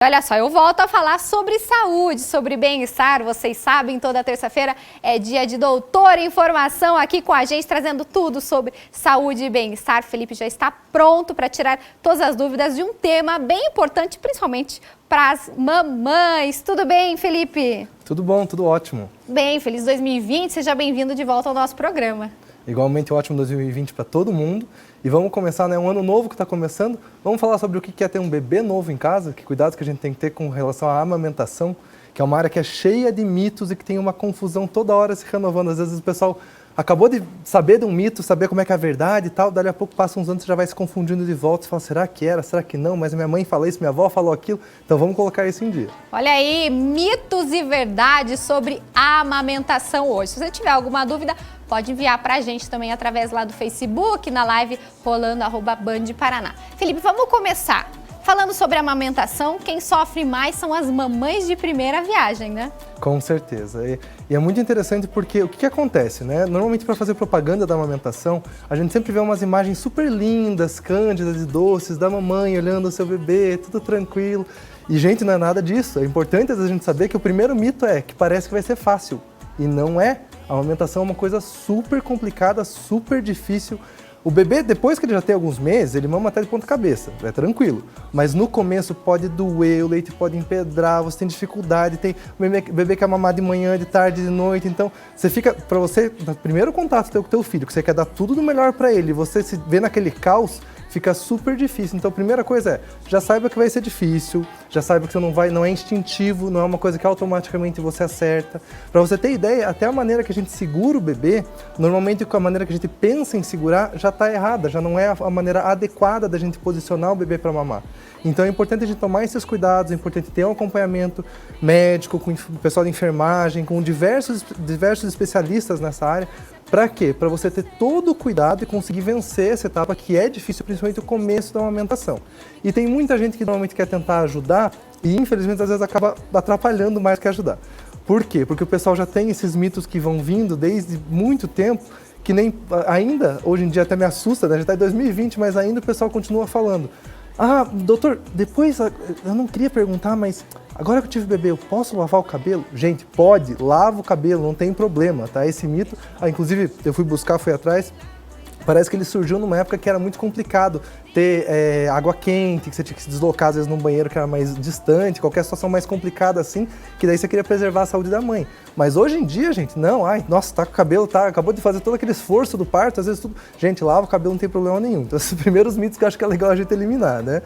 Olha só, eu volto a falar sobre saúde, sobre bem-estar. Vocês sabem, toda terça-feira é dia de Doutor Informação aqui com a gente, trazendo tudo sobre saúde e bem-estar. Felipe já está pronto para tirar todas as dúvidas de um tema bem importante, principalmente para as mamães. Tudo bem, Felipe? Tudo bom, tudo ótimo. Bem, feliz 2020, seja bem-vindo de volta ao nosso programa. Igualmente ótimo 2020 para todo mundo. E vamos começar, né? Um ano novo que está começando. Vamos falar sobre o que é ter um bebê novo em casa, que cuidados que a gente tem que ter com relação à amamentação, que é uma área que é cheia de mitos e que tem uma confusão toda hora se renovando. Às vezes o pessoal acabou de saber de um mito, saber como é que é a verdade e tal, dali a pouco passa uns anos e já vai se confundindo de volta, você fala, será que era, será que não? Mas minha mãe falou isso, minha avó falou aquilo, então vamos colocar isso em dia. Olha aí, mitos e verdades sobre a amamentação hoje. Se você tiver alguma dúvida, pode enviar para a gente também através lá do Facebook, na live rolando @BandParaná. Felipe, vamos começar falando sobre a amamentação. Quem sofre mais são as mamães de primeira viagem, né? Com certeza. E é muito interessante porque o que acontece, né? Normalmente para fazer propaganda da amamentação, a gente sempre vê umas imagens super lindas, cândidas e doces da mamãe olhando o seu bebê, tudo tranquilo. E, gente, não é nada disso. É importante a gente saber que o primeiro mito é que parece que vai ser fácil. E não é. A amamentação é uma coisa super complicada, super difícil. O bebê, depois que ele já tem alguns meses, ele mama até de ponta cabeça, é tranquilo. Mas no começo pode doer, o leite pode empedrar, você tem dificuldade, tem o bebê quer mamar de manhã, de tarde, de noite. Então, você fica, para você, no primeiro contato com o teu filho, que você quer dar tudo do melhor para ele, você se vê naquele caos, fica super difícil. Então, a primeira coisa é, já saiba que vai ser difícil, já saiba que você não é instintivo, não é uma coisa que automaticamente você acerta. Para você ter ideia, até a maneira que a gente segura o bebê, normalmente com a maneira que a gente pensa em segurar, já está errada, já não é a maneira adequada da gente posicionar o bebê para mamar. Então, é importante a gente tomar esses cuidados, é importante ter um acompanhamento médico, com o pessoal de enfermagem, com diversos especialistas nessa área. Para quê? Para você ter todo o cuidado e conseguir vencer essa etapa que é difícil, principalmente o começo da amamentação. E tem muita gente que normalmente quer tentar ajudar e, infelizmente, às vezes acaba atrapalhando mais que ajudar. Por quê? Porque o pessoal já tem esses mitos que vão vindo desde muito tempo, que nem ainda, hoje em dia até me assusta, né? Já está em 2020, mas ainda o pessoal continua falando. Ah, doutor, depois, eu não queria perguntar, mas agora que eu tive bebê, eu posso lavar o cabelo? Gente, pode, lava o cabelo, não tem problema, tá? Esse mito, inclusive eu fui atrás, parece que ele surgiu numa época que era muito complicado ter água quente, que você tinha que se deslocar às vezes num banheiro que era mais distante, qualquer situação mais complicada assim, que daí você queria preservar a saúde da mãe. Mas hoje em dia, gente, não, nossa, tá com o cabelo, acabou de fazer todo aquele esforço do parto, às vezes tudo... Gente, lava o cabelo, não tem problema nenhum. Então, esses primeiros mitos que eu acho que é legal a gente eliminar, né?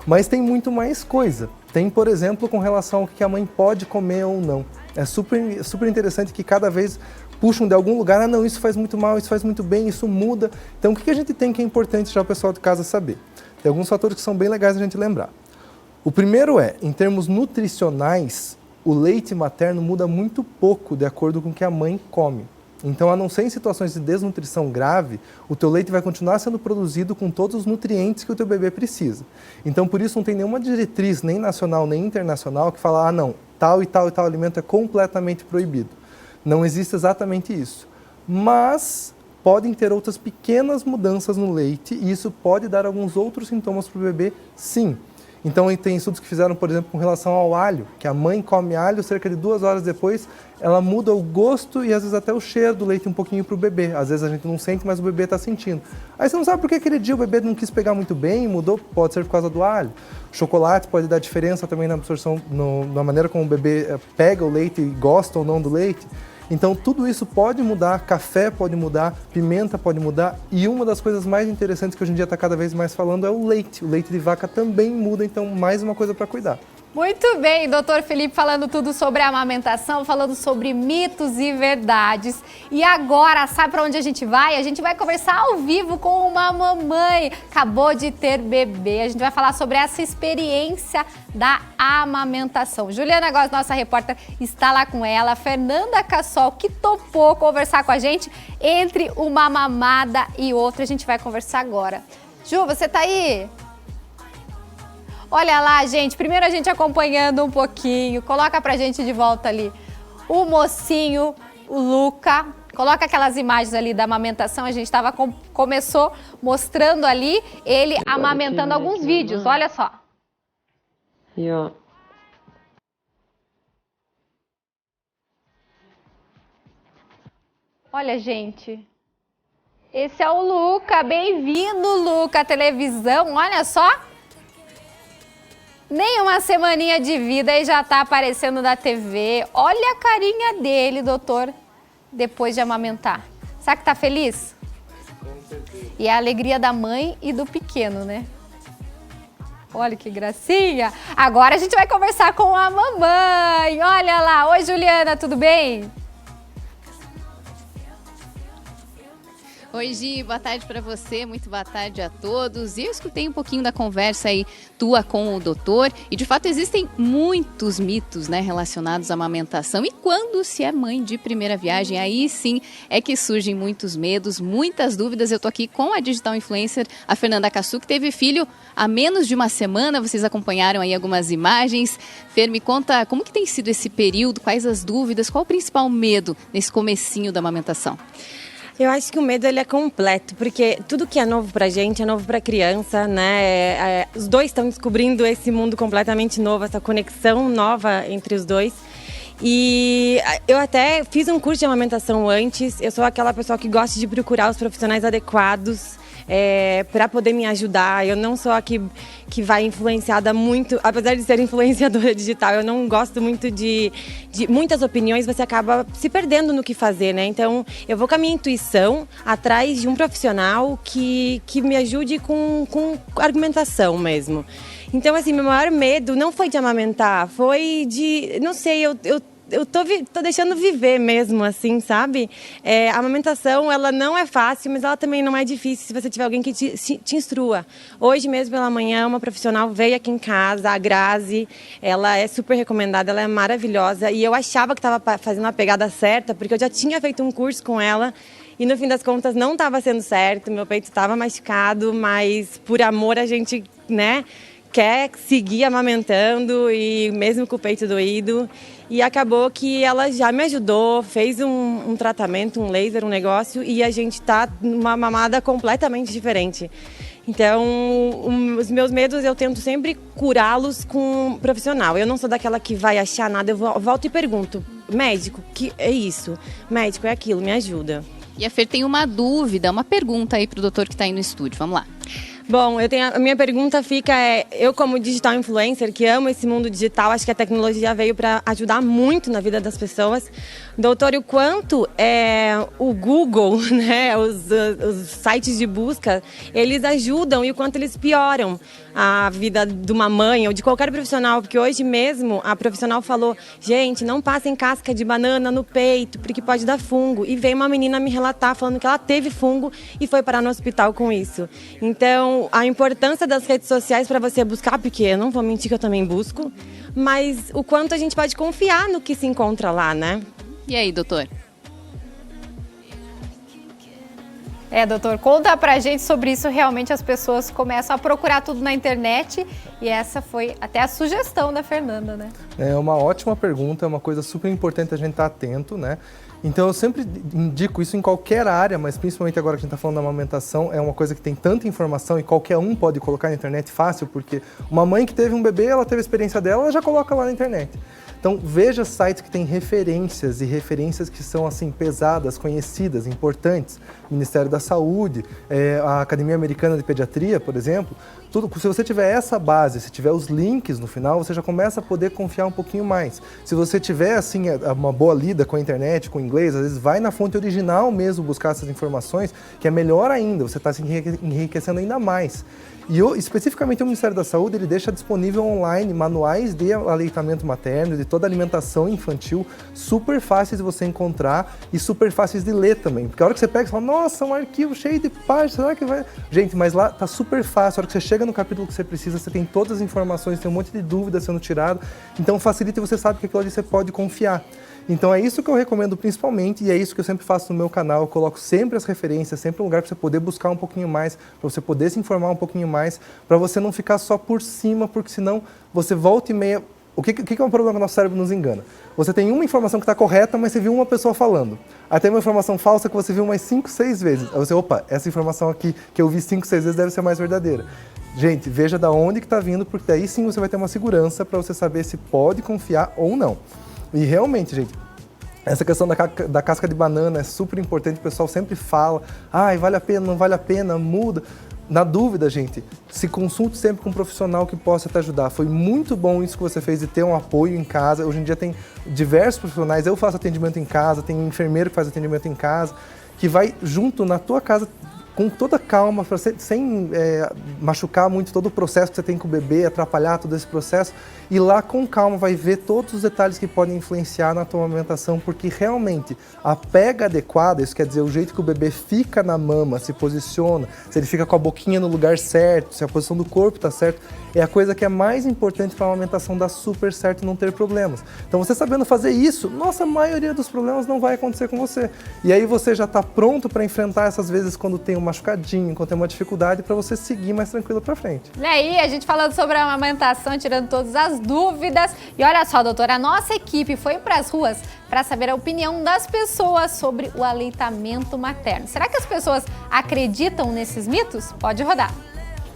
Mas tem muito mais coisa. Tem, por exemplo, com relação ao que a mãe pode comer ou não. É super interessante que cada vez puxam de algum lugar, não, isso faz muito mal, isso faz muito bem, isso muda. Então, o que a gente tem que é importante já o pessoal de casa saber? Tem alguns fatores que são bem legais a gente lembrar. O primeiro é, em termos nutricionais, o leite materno muda muito pouco de acordo com o que a mãe come. Então, a não ser em situações de desnutrição grave, o teu leite vai continuar sendo produzido com todos os nutrientes que o teu bebê precisa. Então, por isso, não tem nenhuma diretriz, nem nacional, nem internacional, que fala, não, tal e tal e tal alimento é completamente proibido. Não existe exatamente isso. Mas podem ter outras pequenas mudanças no leite e isso pode dar alguns outros sintomas para o bebê, sim. Então, tem estudos que fizeram, por exemplo, com relação ao alho, que a mãe come alho, cerca de 2 horas depois, ela muda o gosto e às vezes até o cheiro do leite um pouquinho para o bebê. Às vezes a gente não sente, mas o bebê está sentindo. Aí você não sabe por que aquele dia o bebê não quis pegar muito bem, mudou, pode ser por causa do alho. Chocolate pode dar diferença também na absorção, na maneira como o bebê pega o leite e gosta ou não do leite. Então, tudo isso pode mudar, café pode mudar, pimenta pode mudar e uma das coisas mais interessantes que hoje em dia está cada vez mais falando é o leite. O leite de vaca também muda, então mais uma coisa para cuidar. Muito bem, doutor Felipe, falando tudo sobre a amamentação, falando sobre mitos e verdades. E agora, sabe para onde a gente vai? A gente vai conversar ao vivo com uma mamãe, acabou de ter bebê. A gente vai falar sobre essa experiência da amamentação. Juliana Góes, nossa repórter, está lá com ela. Fernanda Cassol, que topou conversar com a gente entre uma mamada e outra. A gente vai conversar agora. Ju, você tá aí? Olha lá, gente, primeiro a gente acompanhando um pouquinho, coloca pra gente de volta ali o mocinho, o Luca, coloca aquelas imagens ali da amamentação, a gente começou mostrando ali ele amamentando alguns vídeos, olha só. E ó, Olha, gente, esse é o Luca. Bem-vindo, Luca, à televisão. Olha só. Nem uma semaninha de vida e já tá aparecendo na TV. Olha a carinha dele, doutor, depois de amamentar. Será que tá feliz? Com certeza. E é a alegria da mãe e do pequeno, né? Olha que gracinha. Agora a gente vai conversar com a mamãe. Olha lá. Oi, Juliana, tudo bem? Oi, Gi, boa tarde para você, muito boa tarde a todos. Eu escutei um pouquinho da conversa aí tua com o doutor e, de fato, existem muitos mitos, né, relacionados à amamentação. E quando se é mãe de primeira viagem, aí sim é que surgem muitos medos, muitas dúvidas. Eu tô aqui com a digital influencer, a Fernanda Cassu, que teve filho há menos de uma semana. Vocês acompanharam aí algumas imagens. Fer, me conta como que tem sido esse período, quais as dúvidas, qual o principal medo nesse comecinho da amamentação? Eu acho que o medo ele é completo, porque tudo que é novo pra gente é novo pra criança, né? Os dois estão descobrindo esse mundo completamente novo, essa conexão nova entre os dois. E eu até fiz um curso de amamentação antes, eu sou aquela pessoa que gosta de procurar os profissionais adequados para poder me ajudar. Eu não sou a que vai influenciada muito, apesar de ser influenciadora digital, eu não gosto muito de muitas opiniões, você acaba se perdendo no que fazer, né? Então, eu vou com a minha intuição atrás de um profissional que me ajude com argumentação mesmo. Então, assim, meu maior medo não foi de amamentar, foi de, não sei, eu tô deixando viver mesmo, assim, sabe? A amamentação, ela não é fácil, mas ela também não é difícil se você tiver alguém que te instrua. Hoje mesmo pela manhã, uma profissional veio aqui em casa, a Grazi, ela é super recomendada, ela é maravilhosa, e eu achava que estava fazendo a pegada certa, porque eu já tinha feito um curso com ela, e no fim das contas não estava sendo certo, meu peito estava machucado, mas por amor a gente, né, quer seguir amamentando, e mesmo com o peito doído. E acabou que ela já me ajudou, fez um tratamento, um laser, um negócio, e a gente tá numa mamada completamente diferente. Então, os meus medos eu tento sempre curá-los com um profissional. Eu não sou daquela que vai achar nada, eu volto e pergunto, médico, que é isso? Médico, é aquilo, me ajuda. E a Fer tem uma dúvida, uma pergunta aí pro doutor que tá aí no estúdio, vamos lá. Bom, a minha pergunta fica eu como digital influencer, que amo esse mundo digital, acho que a tecnologia veio para ajudar muito na vida das pessoas. Doutor, o quanto o Google, né, os sites de busca, eles ajudam e o quanto eles pioram a vida de uma mãe ou de qualquer profissional, porque hoje mesmo a profissional falou, gente, não passem casca de banana no peito, porque pode dar fungo. E veio uma menina me relatar falando que ela teve fungo e foi parar no hospital com isso. Então, a importância das redes sociais para você buscar, porque eu não vou mentir que eu também busco, mas o quanto a gente pode confiar no que se encontra lá, né? E aí, doutor? Doutor, conta pra gente sobre isso. Realmente as pessoas começam a procurar tudo na internet e essa foi até a sugestão da Fernanda, né? É uma ótima pergunta, é uma coisa super importante a gente estar atento, né? Então eu sempre indico isso em qualquer área, mas principalmente agora que a gente está falando da amamentação, é uma coisa que tem tanta informação e qualquer um pode colocar na internet fácil, porque uma mãe que teve um bebê, ela teve a experiência dela, ela já coloca lá na internet. Então veja sites que têm referências e referências que são assim pesadas, conhecidas, importantes. Ministério da Saúde, a Academia Americana de Pediatria, por exemplo. Se você tiver essa base, se tiver os links no final, você já começa a poder confiar um pouquinho mais. Se você tiver assim uma boa lida com a internet, com o inglês, às vezes vai na fonte original mesmo buscar essas informações, que é melhor ainda, você está se enriquecendo ainda mais. E especificamente o Ministério da Saúde, ele deixa disponível online manuais de aleitamento materno, de toda a alimentação infantil, super fáceis de você encontrar e super fáceis de ler também. Porque a hora que você pega e fala, nossa, um arquivo cheio de páginas, será que vai... Gente, mas lá tá super fácil, a hora que você chega no capítulo que você precisa, você tem todas as informações, tem um monte de dúvidas sendo tirado, então facilita e você sabe que aquilo ali você pode confiar. Então é isso que eu recomendo principalmente e é isso que eu sempre faço no meu canal, eu coloco sempre as referências, sempre um lugar para você poder buscar um pouquinho mais, para você poder se informar um pouquinho mais, para você não ficar só por cima, porque senão você volta e meia... O que é um problema que o nosso cérebro nos engana? Você tem uma informação que está correta, mas você viu uma pessoa falando. Aí tem uma informação falsa que você viu umas 5, 6 vezes. Aí você, opa, essa informação aqui que eu vi 5, 6 vezes deve ser mais verdadeira. Gente, veja da onde que está vindo, porque daí sim você vai ter uma segurança para você saber se pode confiar ou não. E realmente, gente, Essa questão da casca de banana é super importante, o pessoal sempre fala, ai, vale a pena, não vale a pena, muda. Na dúvida, gente, se consulte sempre com um profissional que possa te ajudar. Foi muito bom isso que você fez de ter um apoio em casa. Hoje em dia tem diversos profissionais, eu faço atendimento em casa, tem um enfermeiro que faz atendimento em casa, que vai junto na tua casa com toda calma, sem machucar muito todo o processo que você tem com o bebê, atrapalhar todo esse processo. E lá com calma vai ver todos os detalhes que podem influenciar na tua amamentação, porque realmente a pega adequada, isso quer dizer o jeito que o bebê fica na mama, se posiciona, se ele fica com a boquinha no lugar certo, se a posição do corpo está certa, é a coisa que é mais importante para a amamentação dar super certo e não ter problemas. Então você sabendo fazer isso, nossa, a maioria dos problemas não vai acontecer com você. E aí você já está pronto para enfrentar essas vezes quando tem um machucadinho, quando tem uma dificuldade, para você seguir mais tranquilo para frente. E aí, a gente falando sobre a amamentação, tirando todas as dúvidas. E olha só, doutora, a nossa equipe foi para as ruas para saber a opinião das pessoas sobre o aleitamento materno. Será que as pessoas acreditam nesses mitos? Pode rodar.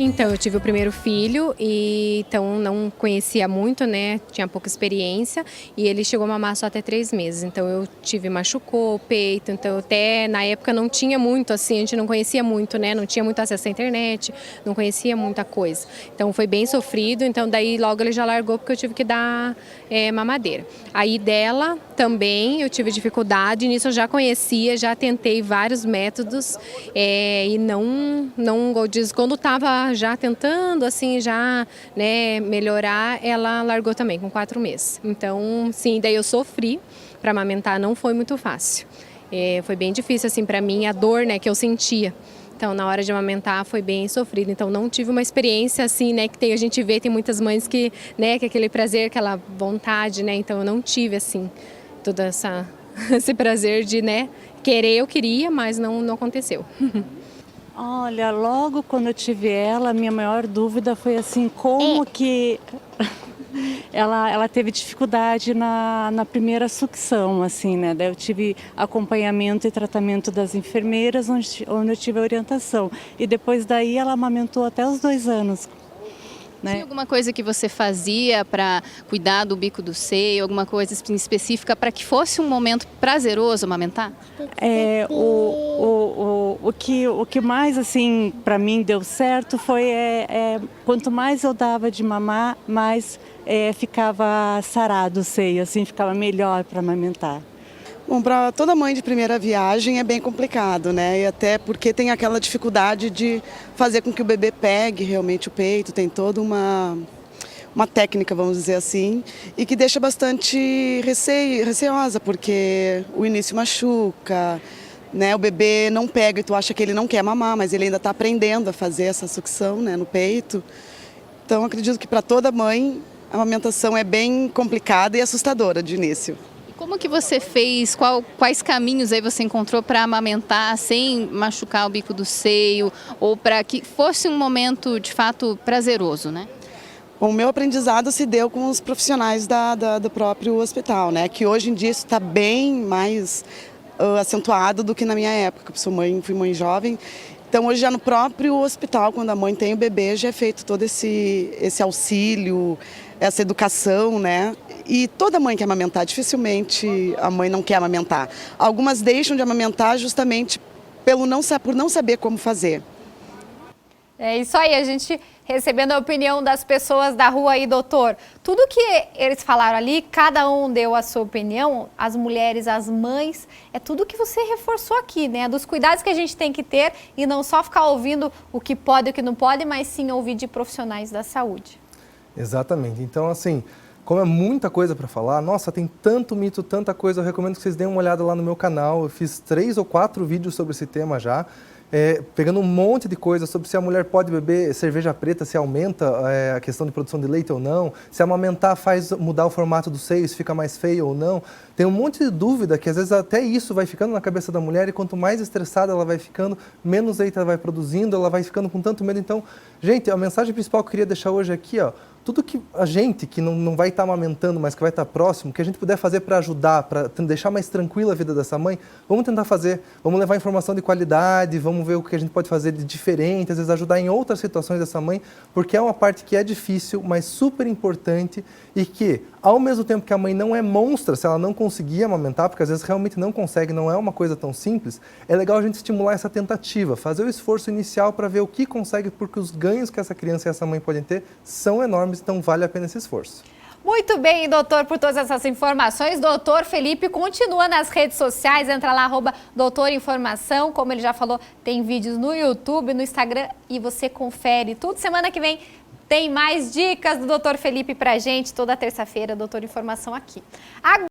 Então, eu tive o primeiro filho e então não conhecia muito, né? Tinha pouca experiência e ele chegou a mamar só até 3 meses. Então, machucou o peito. Então, até na época não tinha muito, assim, a gente não conhecia muito, né? Não tinha muito acesso à internet, não conhecia muita coisa. Então, foi bem sofrido. Então, daí logo ele já largou porque eu tive que dar mamadeira. Aí dela também eu tive dificuldade. Nisso eu já conhecia, já tentei vários métodos e não quando estava já tentando assim né, melhorar, ela largou também com 4 meses. Então, sim, daí eu sofri para amamentar, não foi muito fácil. Foi bem difícil assim para mim a dor, né, que eu sentia. Então, na hora de amamentar foi bem sofrido. Então, não tive uma experiência assim, né, que a gente vê, tem muitas mães que, né, que aquele prazer, aquela vontade, né. Então, eu não tive assim todo esse prazer de, né, querer, eu queria, mas não aconteceu. Olha, logo quando eu tive ela, a minha maior dúvida foi assim, como que ela teve dificuldade na primeira sucção, assim, né? Daí eu tive acompanhamento e tratamento das enfermeiras, onde eu tive a orientação. E depois daí ela amamentou até os 2 anos. Né? Tinha alguma coisa que você fazia para cuidar do bico do seio, alguma coisa específica para que fosse um momento prazeroso amamentar? O que mais assim para mim deu certo foi quanto mais eu dava de mamar, mais ficava sarado o seio, assim ficava melhor para amamentar. Bom, para toda mãe de primeira viagem é bem complicado, né? E até porque tem aquela dificuldade de fazer com que o bebê pegue realmente o peito, tem toda uma técnica, vamos dizer assim, e que deixa bastante receosa, porque o início machuca, né? O bebê não pega e tu acha que ele não quer mamar, mas ele ainda está aprendendo a fazer essa sucção, né, no peito. Então, acredito que para toda mãe a amamentação é bem complicada e assustadora de início. Como que você fez, quais caminhos aí você encontrou para amamentar sem machucar o bico do seio ou para que fosse um momento de fato prazeroso, né? Bom, o meu aprendizado se deu com os profissionais do próprio hospital, né? Que hoje em dia isso está bem mais acentuado do que na minha época, porque fui mãe jovem. Então hoje já no próprio hospital, quando a mãe tem o bebê, já é feito todo esse auxílio, essa educação, né? E toda mãe quer amamentar, dificilmente a mãe não quer amamentar. Algumas deixam de amamentar justamente por não saber como fazer. É isso aí, a gente recebendo a opinião das pessoas da rua aí, doutor. Tudo que eles falaram ali, cada um deu a sua opinião, as mulheres, as mães, é tudo que você reforçou aqui, né? Dos cuidados que a gente tem que ter e não só ficar ouvindo o que pode e o que não pode, mas sim ouvir de profissionais da saúde. Exatamente. Então, assim, como é muita coisa para falar, nossa, tem tanto mito, tanta coisa, eu recomendo que vocês deem uma olhada lá no meu canal. Eu fiz 3 ou 4 vídeos sobre esse tema já, pegando um monte de coisa sobre se a mulher pode beber cerveja preta, se aumenta a questão de produção de leite ou não, se amamentar faz mudar o formato do seio, se fica mais feio ou não. Tem um monte de dúvida que às vezes até isso vai ficando na cabeça da mulher e quanto mais estressada ela vai ficando, menos leite ela vai produzindo, ela vai ficando com tanto medo. Então, gente, a mensagem principal que eu queria deixar hoje aqui, ó, tudo que a gente que não vai estar amamentando, mas que vai estar próximo, que a gente puder fazer para ajudar, para deixar mais tranquila a vida dessa mãe, vamos tentar fazer. Vamos levar informação de qualidade, vamos ver o que a gente pode fazer de diferente, às vezes ajudar em outras situações dessa mãe, porque é uma parte que é difícil, mas super importante e que Ao mesmo tempo que a mãe não é monstra se ela não conseguir amamentar, porque às vezes realmente não consegue, não é uma coisa tão simples, é legal a gente estimular essa tentativa, fazer o esforço inicial para ver o que consegue, porque os ganhos que essa criança e essa mãe podem ter são enormes, então vale a pena esse esforço. Muito bem, doutor, por todas essas informações. Doutor Felipe continua nas redes sociais, entra lá, @doutorinformação, como ele já falou, tem vídeos no YouTube, no Instagram e você confere tudo. Semana que vem tem mais dicas do doutor Felipe pra gente, toda terça-feira, Doutor Informação aqui.